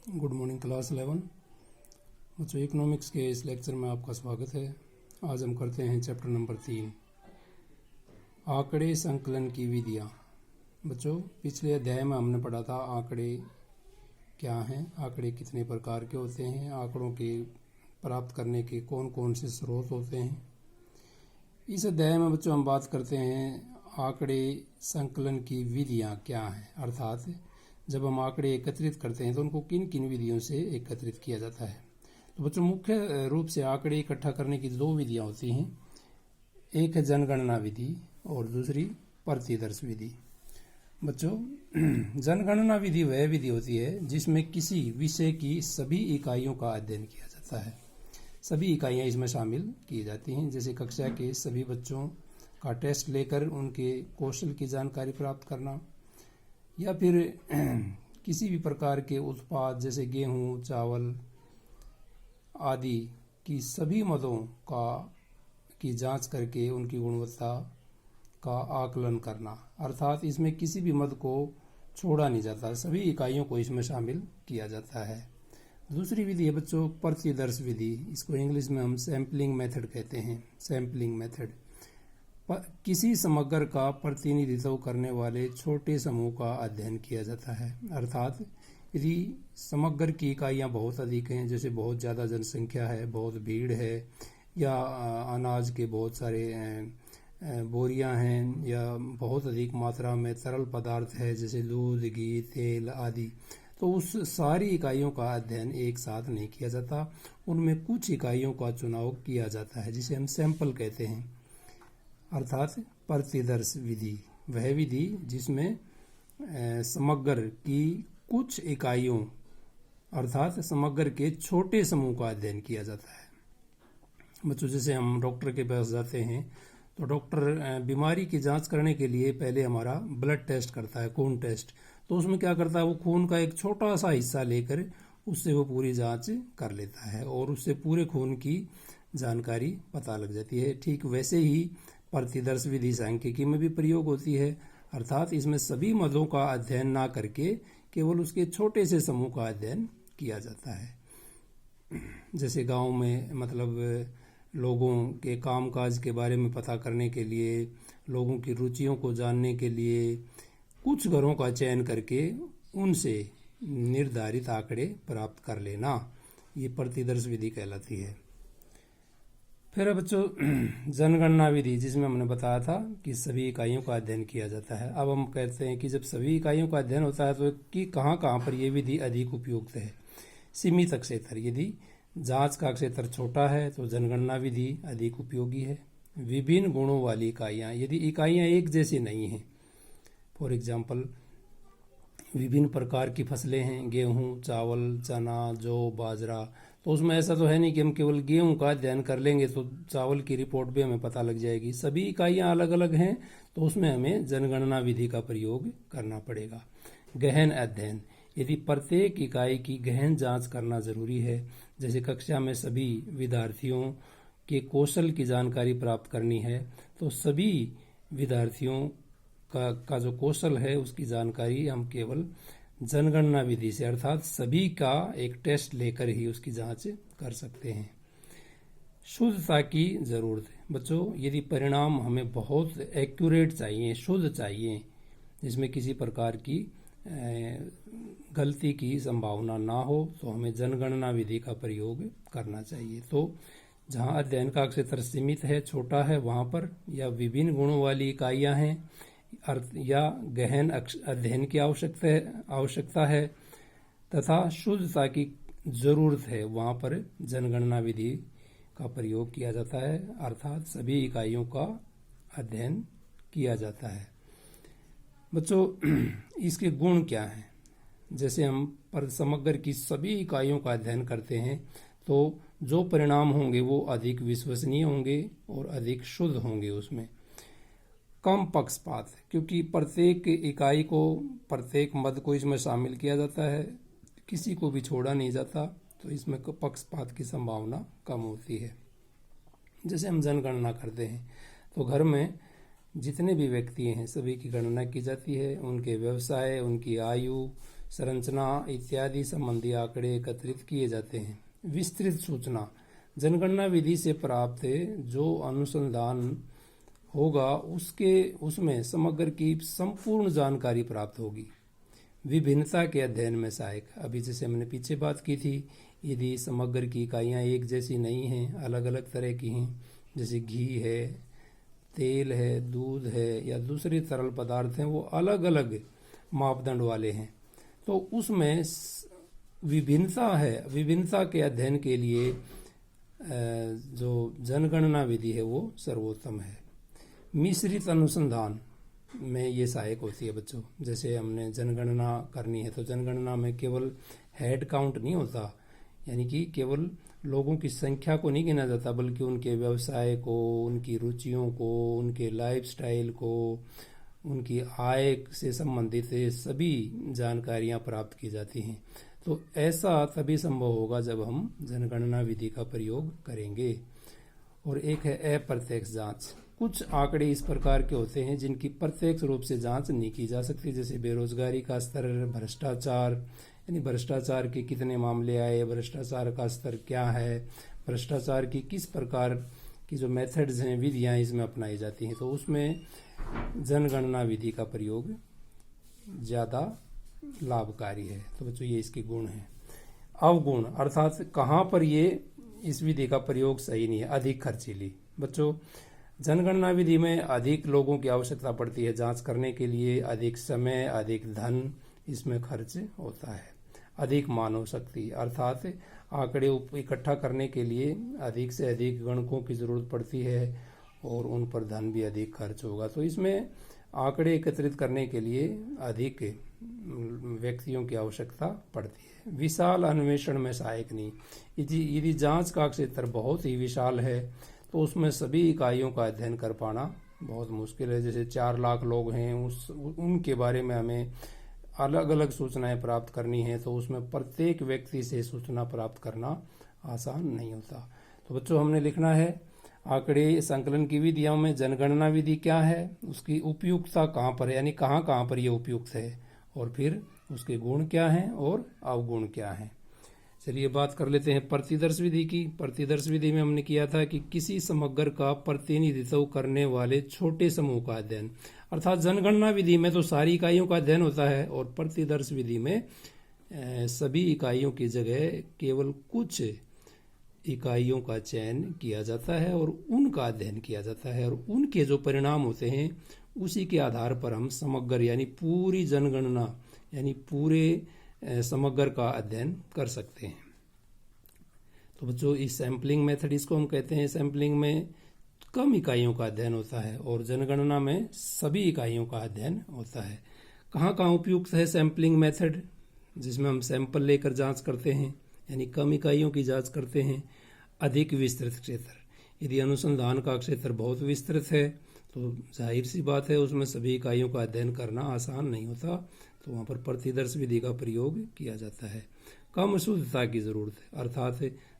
Good morning class 11 बच्चों। Economics के इस लेक्चर में आपका स्वागत है। आज हम करते हैं चैप्टर नंबर 3, आंकड़े संकलन की विधियाँ। बच्चों, पिछले अध्याय में हमने पढ़ा था आंकड़े क्या हैं, आंकड़े कितने प्रकार के होते हैं, आंकड़ों के प्राप्त करने के कौन कौन से स्रोत होते हैं। इस अध्याय में बच्चों हम बात करते हैं आंकड़े संकलन की विधियाँ क्या हैं, अर्थात जब हम आंकड़े एकत्रित करते हैं तो उनको किन किन विधियों से एकत्रित किया जाता है। तो बच्चों, मुख्य रूप से आंकड़े इकट्ठा करने की दो विधियां होती हैं, एक है जनगणना विधि और दूसरी प्रतिदर्श विधि। बच्चों, जनगणना विधि वह विधि होती है जिसमें किसी विषय की सभी इकाइयों का अध्ययन किया जाता है। सभी इकाइयां इसमें शामिल की जाती हैं, जैसे कक्षा के सभी बच्चों का टेस्ट लेकर उनके कौशल की जानकारी प्राप्त करना, या फिर किसी भी प्रकार के उत्पाद जैसे गेहूं, चावल आदि की सभी मदों की जांच करके उनकी गुणवत्ता का आकलन करना, अर्थात इसमें किसी भी मद को छोड़ा नहीं जाता, सभी इकाइयों को इसमें शामिल किया जाता है। दूसरी विधि है बच्चों प्रतिदर्श विधि, इसको इंग्लिश में हम सैम्पलिंग मेथड कहते हैं। सैम्पलिंग मेथड किसी समग्र का प्रतिनिधित्व करने वाले छोटे समूह का अध्ययन किया जाता है, अर्थात यदि समग्र की इकाइयाँ बहुत अधिक हैं, जैसे बहुत ज़्यादा जनसंख्या है, बहुत भीड़ है, या अनाज के बहुत सारे बोरियां हैं, या बहुत अधिक मात्रा में तरल पदार्थ है जैसे दूध, घी, तेल आदि, तो उस सारी इकाइयों का अध्ययन एक साथ नहीं किया जाता, उनमें कुछ इकाइयों का चुनाव किया जाता है जिसे हम सैंपल कहते हैं। अर्थात प्रतिदर्श विधि वह विधि जिसमें समग्र की कुछ इकाइयों अर्थात समग्र के छोटे समूह का अध्ययन किया जाता है। बच्चों, जैसे हम डॉक्टर के पास जाते हैं तो डॉक्टर बीमारी की जांच करने के लिए पहले हमारा ब्लड टेस्ट करता है, खून टेस्ट। तो उसमें क्या करता है, वो खून का एक छोटा सा हिस्सा लेकर उससे वो पूरी जांच कर लेता है और उससे पूरे खून की जानकारी पता लग जाती है। ठीक वैसे ही प्रतिदर्श विधि सांख्यिकी में भी प्रयोग होती है, अर्थात इसमें सभी मदों का अध्ययन ना करके केवल उसके छोटे से समूह का अध्ययन किया जाता है। जैसे गांव में मतलब लोगों के कामकाज के बारे में पता करने के लिए, लोगों की रुचियों को जानने के लिए कुछ घरों का चयन करके उनसे निर्धारित आंकड़े प्राप्त कर लेना, ये प्रतिदर्श विधि कहलाती है। फिर बच्चों जनगणना विधि, जिसमें हमने बताया था कि सभी इकाइयों का अध्ययन किया जाता है। अब हम कहते हैं कि जब सभी इकाइयों का अध्ययन होता है तो कि कहाँ कहाँ पर यह विधि अधिक उपयुक्त है। सीमित क्षेत्र, यदि जांच का क्षेत्र छोटा है तो जनगणना विधि अधिक उपयोगी है। विभिन्न गुणों वाली इकाइयाँ, यदि इकाइयाँ एक जैसी नहीं हैं, फॉर एग्जाम्पल विभिन्न प्रकार की फसलें हैं, गेहूँ, चावल, चना, जौ, बाजरा, तो उसमें ऐसा तो है नहीं कि हम केवल गेहूं का अध्ययन कर लेंगे तो चावल की रिपोर्ट भी हमें पता लग जाएगी। सभी इकाइयां अलग अलग हैं तो उसमें हमें जनगणना विधि का प्रयोग करना पड़ेगा। गहन अध्ययन, यदि प्रत्येक इकाई की गहन जांच करना जरूरी है, जैसे कक्षा में सभी विद्यार्थियों के कौशल की जानकारी प्राप्त करनी है, तो सभी विद्यार्थियों का जो कौशल है उसकी जानकारी हम केवल जनगणना विधि से अर्थात सभी का एक टेस्ट लेकर ही उसकी जांच कर सकते हैं। शुद्धता की जरूरत है बच्चों, यदि परिणाम हमें बहुत एक्यूरेट चाहिए, शुद्ध चाहिए, जिसमें किसी प्रकार की गलती की संभावना ना हो, तो हमें जनगणना विधि का प्रयोग करना चाहिए। तो जहां अध्ययन का क्षेत्र सीमित है, छोटा है, वहां पर या विभिन्न गुणों वाली इकाइयां हैं या गहन अध्ययन की आवश्यकता है तथा शुद्धता की जरूरत है, वहां पर जनगणना विधि का प्रयोग किया जाता है, अर्थात सभी इकाइयों का अध्ययन किया जाता है। बच्चों, इसके गुण क्या हैं? जैसे हम समग्र की सभी इकाइयों का अध्ययन करते हैं तो जो परिणाम होंगे वो अधिक विश्वसनीय होंगे और अधिक शुद्ध होंगे। उसमें कम पक्षपात, क्योंकि प्रत्येक इकाई को, प्रत्येक मद को इसमें शामिल किया जाता है, किसी को भी छोड़ा नहीं जाता, तो इसमें पक्षपात की संभावना कम होती है। जैसे हम जनगणना करते हैं तो घर में जितने भी व्यक्ति हैं सभी की गणना की जाती है, उनके व्यवसाय, उनकी आयु, संरचना इत्यादि संबंधी आंकड़े एकत्रित किए जाते हैं। विस्तृत सूचना, जनगणना विधि से प्राप्त जो अनुसंधान होगा उसमें समग्र की संपूर्ण जानकारी प्राप्त होगी। विभिन्नता के अध्ययन में सहायक, अभी जैसे हमने पीछे बात की थी, यदि समग्र की इकाइयाँ एक जैसी नहीं हैं, अलग अलग तरह की हैं, जैसे घी है, तेल है, दूध है या दूसरे तरल पदार्थ हैं, वो अलग अलग मापदंड वाले हैं, तो उसमें विभिन्नता है। विभिन्नता के अध्ययन के लिए जो जनगणना विधि है वो सर्वोत्तम है। मिश्रित अनुसंधान में ये सहायक होती है बच्चों। जैसे हमने जनगणना करनी है तो जनगणना में केवल हेड काउंट नहीं होता, यानी कि केवल लोगों की संख्या को नहीं गिना जाता, बल्कि उनके व्यवसाय को, उनकी रुचियों को, उनके लाइफस्टाइल को, उनकी आय से संबंधित सभी जानकारियां प्राप्त की जाती हैं। तो ऐसा तभी संभव होगा जब हम जनगणना विधि का प्रयोग करेंगे। और एक है अप्रत्यक्ष जांच। कुछ आंकड़े इस प्रकार के होते हैं जिनकी प्रत्यक्ष रूप से जांच नहीं की जा सकती, जैसे बेरोजगारी का स्तर, भ्रष्टाचार, यानी भ्रष्टाचार के कितने मामले आए, भ्रष्टाचार का स्तर क्या है, भ्रष्टाचार की किस प्रकार की जो मेथड्स हैं, विधियां इसमें अपनाई जाती हैं, तो उसमें जनगणना विधि का प्रयोग ज़्यादा लाभकारी है। तो बच्चों ये इसके गुण हैं। अवगुण अर्थात कहाँ पर ये इस विधि का प्रयोग सही नहीं है, अधिक खर्चीली। बच्चों जनगणना विधि में अधिक लोगों की आवश्यकता पड़ती है जांच करने के लिए, अधिक समय, अधिक धन इसमें खर्च होता है। अधिक मानव शक्ति अर्थात आंकड़े इकट्ठा करने के लिए अधिक से अधिक गणकों की जरूरत पड़ती है और उन पर धन भी अधिक खर्च होगा। तो इसमें आंकड़े एकत्रित करने के लिए अधिक व्यक्तियों की आवश्यकता पड़ती है। विशाल अन्वेषण में सहायक नहीं। यदि जांच का क्षेत्र बहुत ही विशाल है तो उसमें सभी इकाइयों का अध्ययन कर पाना बहुत मुश्किल है। जैसे 4 लाख लोग हैं, उनके बारे में हमें अलग अलग सूचनाएं प्राप्त करनी है, तो उसमें प्रत्येक व्यक्ति से सूचना प्राप्त करना आसान नहीं होता। तो बच्चों हमने लिखना है आंकड़े संकलन की विधियों में जनगणना विधि क्या है, उसकी उपयुक्तता कहाँ पर है, यानी कहाँ कहाँ पर ये उपयुक्त है, और फिर उसके गुण क्या हैं और अवगुण क्या हैं। चलिए बात कर लेते हैं प्रतिदर्श विधि की। प्रतिदर्श विधि में हमने किया था कि किसी समग्र का प्रतिनिधित्व करने वाले छोटे समूह का अध्ययन, अर्थात जनगणना विधि में तो सारी इकाइयों का अध्ययन होता है और प्रतिदर्श विधि में सभी इकाइयों की जगह केवल कुछ इकाइयों का चयन किया जाता है और उनका अध्ययन किया जाता है, और उनके जो परिणाम होते हैं उसी के आधार पर हम समग्र यानी पूरी जनगणना यानी पूरे समग्र का अध्ययन कर सकते हैं। तो बच्चों इस सैम्पलिंग मेथड इसको हम कहते हैं। सैम्पलिंग में कम इकाइयों का अध्ययन होता है और जनगणना में सभी इकाइयों का अध्ययन होता है। कहाँ कहाँ उपयुक्त है सैम्पलिंग मेथड, जिसमें हम सैंपल लेकर जांच करते हैं, यानी कम इकाइयों की जांच करते हैं। अधिक विस्तृत क्षेत्र, यदि अनुसंधान का क्षेत्र बहुत विस्तृत है तो जाहिर सी बात है उसमें सभी इकाइयों का अध्ययन करना आसान नहीं होता, तो वहाँ पर प्रतिदर्श विधि का प्रयोग किया जाता है। कम शुद्धता की जरूरत है, अर्थात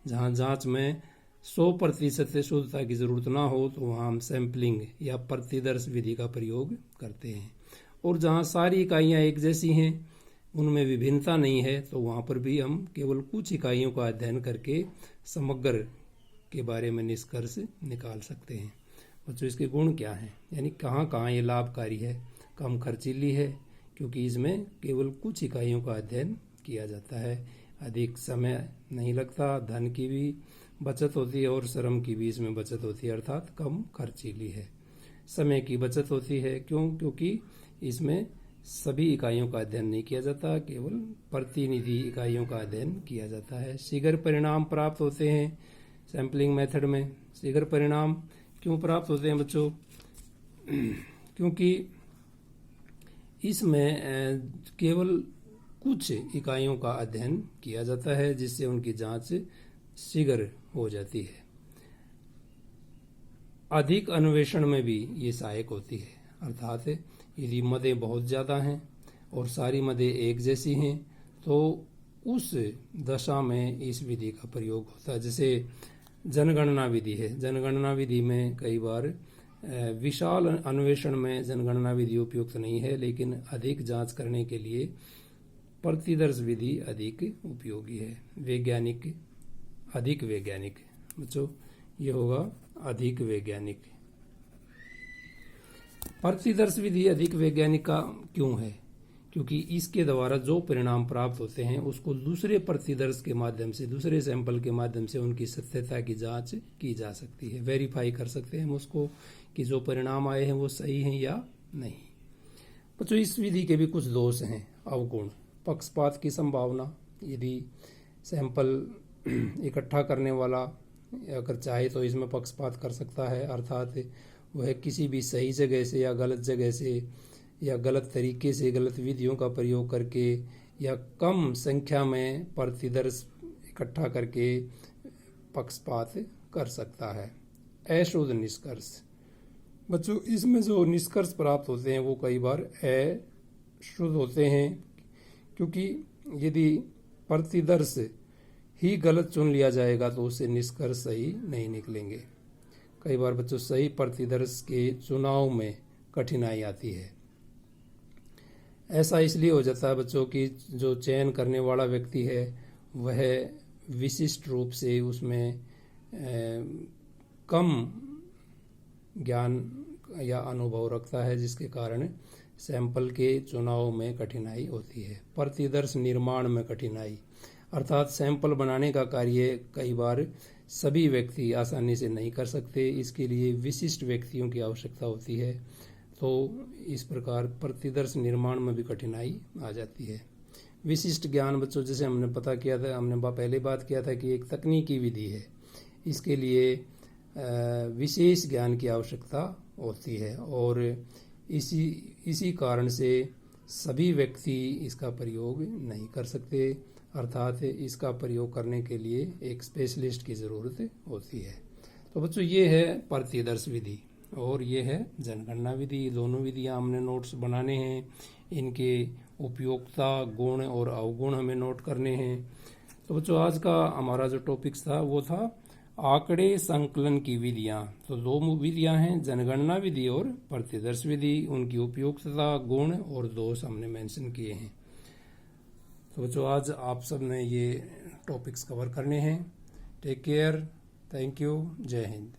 जहाँ जांच में 100% शुद्धता की जरूरत ना हो तो वहाँ हम सैम्पलिंग या प्रतिदर्श विधि का प्रयोग करते हैं। और जहाँ सारी इकाइयाँ एक जैसी हैं, उनमें विभिन्नता नहीं है, तो वहाँ पर भी हम केवल कुछ इकाइयों का अध्ययन करके समग्र के बारे में निष्कर्ष निकाल सकते हैं। बच्चों इसके गुण क्या हैं, यानी कहाँ कहाँ ये लाभकारी है। कम खर्चीली है क्योंकि इसमें केवल कुछ इकाइयों का अध्ययन किया जाता है। अधिक समय नहीं लगता, धन की भी बचत होती है और श्रम की भी इसमें बचत होती है, अर्थात कम खर्चीली है। समय की बचत होती है, क्योंकि इसमें सभी इकाइयों का अध्ययन नहीं किया जाता, केवल प्रतिनिधि इकाइयों का अध्ययन किया जाता है। शीघ्र परिणाम प्राप्त होते हैं सैम्पलिंग मेथड में। शीघ्र परिणाम क्यों प्राप्त होते हैं बच्चों? क्योंकि इसमें केवल कुछ इकाइयों का अध्ययन किया जाता है, जिससे उनकी जांच शीघ्र हो जाती है। अधिक अन्वेषण में भी ये सहायक होती है, अर्थात यदि मदें बहुत ज़्यादा हैं और सारी मदें एक जैसी हैं तो उस दशा में इस विधि का प्रयोग होता है। जैसे जनगणना विधि है, जनगणना विधि में कई बार विशाल अन्वेषण में जनगणना विधि उपयुक्त नहीं है, लेकिन अधिक जांच करने के लिए प्रतिदर्श विधि अधिक उपयोगी है। वैज्ञानिक, अधिक वैज्ञानिक बच्चों, ये होगा अधिक वैज्ञानिक। प्रतिदर्श विधि अधिक वैज्ञानिक का क्यों है? क्योंकि इसके द्वारा जो परिणाम प्राप्त होते हैं उसको दूसरे प्रतिदर्श के माध्यम से, दूसरे सैंपल के माध्यम से उनकी सत्यता की जांच की जा सकती है। वेरीफाई कर सकते हैं हम उसको कि जो परिणाम आए हैं वो सही हैं या नहीं। बच्चों, इस विधि के भी कुछ दोष हैं। अवगुण, पक्षपात की संभावना। यदि सैंपल इकट्ठा करने वाला अगर चाहे तो इसमें पक्षपात कर सकता है, अर्थात वह किसी भी सही जगह से या गलत जगह से या गलत तरीके से, गलत विधियों का प्रयोग करके या कम संख्या में प्रतिदर्श इकट्ठा करके पक्षपात कर सकता है। अशुद्ध निष्कर्ष। बच्चों, इसमें जो निष्कर्ष प्राप्त होते हैं वो कई बार अशुद्ध होते हैं, क्योंकि यदि प्रतिदर्श ही गलत चुन लिया जाएगा तो उससे निष्कर्ष सही नहीं निकलेंगे। कई बार बच्चों सही प्रतिदर्श के चुनाव में कठिनाई आती है। ऐसा इसलिए हो जाता है बच्चों कि जो चयन करने वाला व्यक्ति है वह विशिष्ट रूप से उसमें कम ज्ञान या अनुभव रखता है, जिसके कारण सैंपल के चुनाव में कठिनाई होती है। प्रतिदर्श निर्माण में कठिनाई, अर्थात सैंपल बनाने का कार्य कई बार सभी व्यक्ति आसानी से नहीं कर सकते, इसके लिए विशिष्ट व्यक्तियों की आवश्यकता होती है। तो इस प्रकार प्रतिदर्श निर्माण में भी कठिनाई आ जाती है। विशिष्ट ज्ञान बच्चों, जैसे हमने पता किया था, हमने पहले बात किया था कि एक तकनीकी विधि है, इसके लिए विशेष ज्ञान की आवश्यकता होती है और इसी कारण से सभी व्यक्ति इसका प्रयोग नहीं कर सकते, अर्थात इसका प्रयोग करने के लिए एक स्पेशलिस्ट की ज़रूरत होती है। तो बच्चों, ये है प्रतिदर्श विधि और ये है जनगणना विधि। दोनों विधियां हमने नोट्स बनाने हैं, इनके उपयोगिता, गुण और अवगुण हमें नोट करने हैं। तो बच्चों, आज का हमारा जो टॉपिक्स था वो था आंकड़े संकलन की विधियां। तो दो विधियां हैं, जनगणना विधि और प्रतिदर्श विधि। उनकी उपयोगिता, गुण और दोष हमने मेंशन किए हैं। तो बच्चों, आज आप सब ने ये टॉपिक्स कवर करने हैं। टेक केयर, थैंक यू, जय हिंद।